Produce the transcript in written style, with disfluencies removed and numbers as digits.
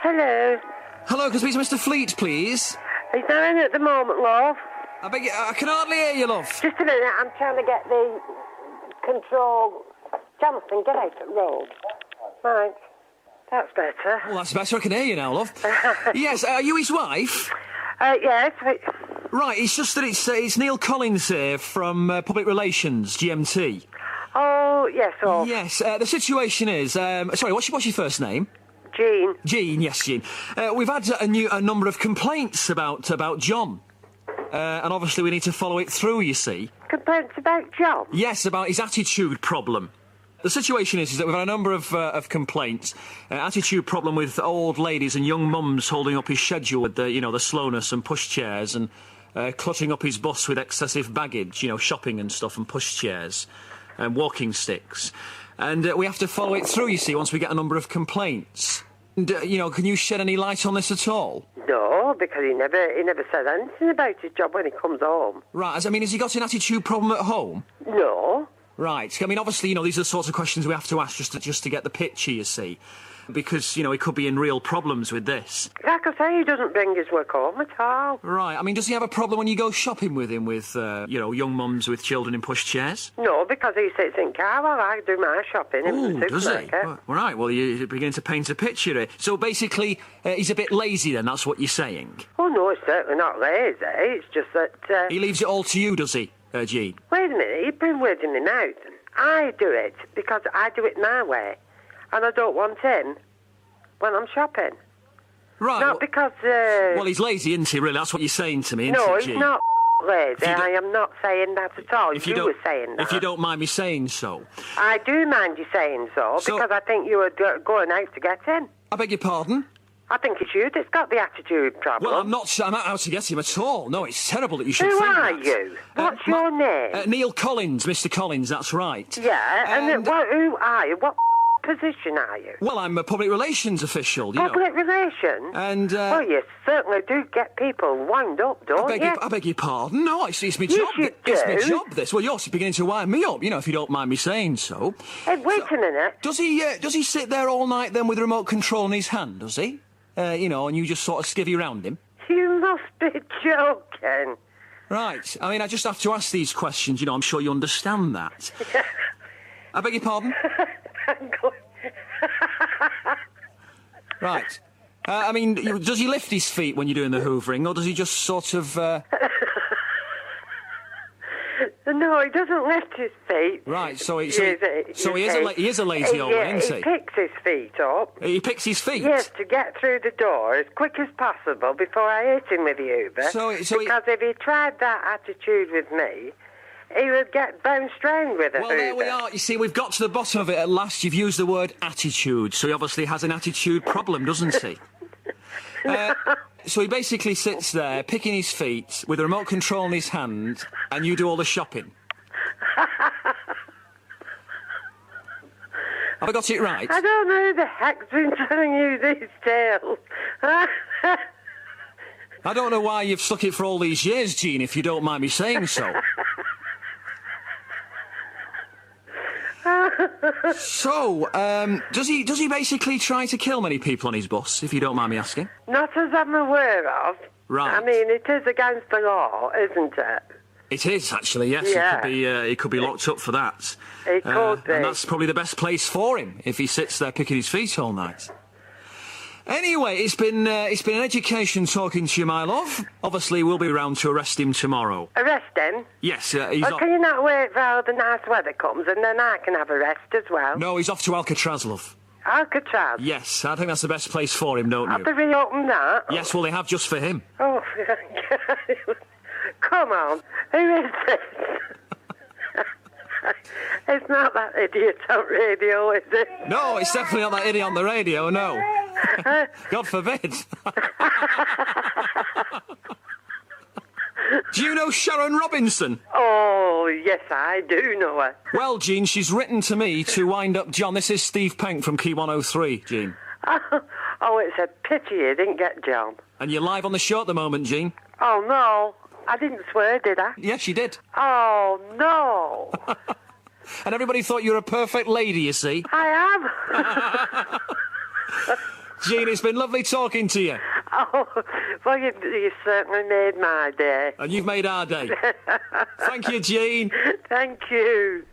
Hello. Hello, can I speak to Mr. Fleet, please? He's not in at the moment, love. I beg you, I can hardly hear you, love. Just a minute, I'm trying to get the control. Jonathan, get out the road. Right. That's better. Well, that's better. I can hear you now, love. Yes, are you his wife? Yes. Right, it's just that it's Neil Collins here from Public Relations, GMT. Oh, yes, oh. Yes, the situation is... sorry, what's your first name? Jean. Jean, yes, Jean. We've had a number of complaints about John. And obviously we need to follow it through, you see. Complaints about John? Yes, about his attitude problem. The situation is that we've had a number of complaints. Attitude problem with old ladies and young mums holding up his schedule with the slowness and pushchairs and cluttering up his bus with excessive baggage, shopping and stuff and pushchairs and walking sticks. And we have to follow it through, you see, once we get a number of complaints. And, can you shed any light on this at all? No, because he never said anything about his job when he comes home. Right, has he got an attitude problem at home? No. Right, I mean, obviously, these are the sorts of questions we have to ask just to get the picture, you see. Because, he could be in real problems with this. Like I say, he doesn't bring his work home at all. Right, I mean, does he have a problem when you go shopping with him with, young mums with children in pushchairs? No, because he sits in car while I do my shopping in the supermarket. Does he? Right, well, you're beginning to paint a picture here. So basically, he's a bit lazy then, that's what you're saying? Oh, no, it's certainly not lazy. It's just that... He leaves it all to you, does he, Jean? Wait a minute, you've been words in my mouth. I do it because I do it my way. And I don't want him when I'm shopping. Right. Not because... Well, he's lazy, isn't he, really? That's what you're saying to me, isn't no, it, he's not lazy. I am not saying that at all. You were saying that. If you don't mind me saying so. I do mind you saying so, because I think you were going out to get him. I beg your pardon? I think it's you that's got the attitude problem. Well, I'm not out to get him at all. No, it's terrible that you should Who think are that. you? What's your name? Neil Collins, Mr. Collins, that's right. Yeah, and who are you? What position are you? Well, I'm a public relations official, Public relations? And, well, you certainly do get people wound up, don't you? I beg your pardon. No, it's my Yes, job. you It's my do. job, this. Well, you're beginning to wind me up, if you don't mind me saying so. Hey, wait a minute. Does he sit there all night then with the remote control in his hand, does he? And you just sort of skivvy round him? You must be joking. Right. I mean, I just have to ask these questions, I'm sure you understand that. I beg your pardon? Right. I mean, does he lift his feet when you're doing the hoovering, or does he just sort of... No, he doesn't lift his feet. Right, so he is a lazy old man, isn't he? He picks his feet up. He picks his feet? Yes, to get through the door as quick as possible before I hit him with the Uber. Because if he tried that attitude with me, he would get bounced round with a Uber. Well, there we are. You see, we've got to the bottom of it at last. You've used the word attitude, so he obviously has an attitude problem, doesn't he? So he basically sits there, picking his feet, with a remote control in his hand, and you do all the shopping. Have I got it right? I don't know who the heck's been telling you these tales. I don't know why you've stuck it for all these years, Jean, if you don't mind me saying so. So, does he basically try to kill many people on his bus, if you don't mind me asking? Not as I'm aware of. Right. I mean, it is against the law, isn't it? It is, actually, yes. Yeah. He could be locked up for that. It could be. And that's probably the best place for him, if he sits there picking his feet all night. Anyway, it's been an education talking to you, my love. Obviously, we'll be around to arrest him tomorrow. Arrest him? Yes, he's Well, can you not wait for all the nice weather comes and then I can have a rest as well? No, he's off to Alcatraz, love. Alcatraz? Yes, I think that's the best place for him, don't you? Have they reopened that? Yes, well, they have just for him. Oh, come on. Who is this? It's not that idiot on radio, is it? No, it's definitely not that idiot on the radio, no. God forbid. Do you know Sharon Robinson? Oh, yes, I do know her. Well, Jean, she's written to me to wind up John. This is Steve Penk from Key 103, Jean. Oh, it's a pity you didn't get John. And you're live on the show at the moment, Jean. Oh, no. I didn't swear, did I? Yes, you did. Oh, no. And everybody thought you were a perfect lady, you see. I am. Jean, it's been lovely talking to you. Oh, well, you certainly made my day. And you've made our day. Thank you, Jean. Thank you.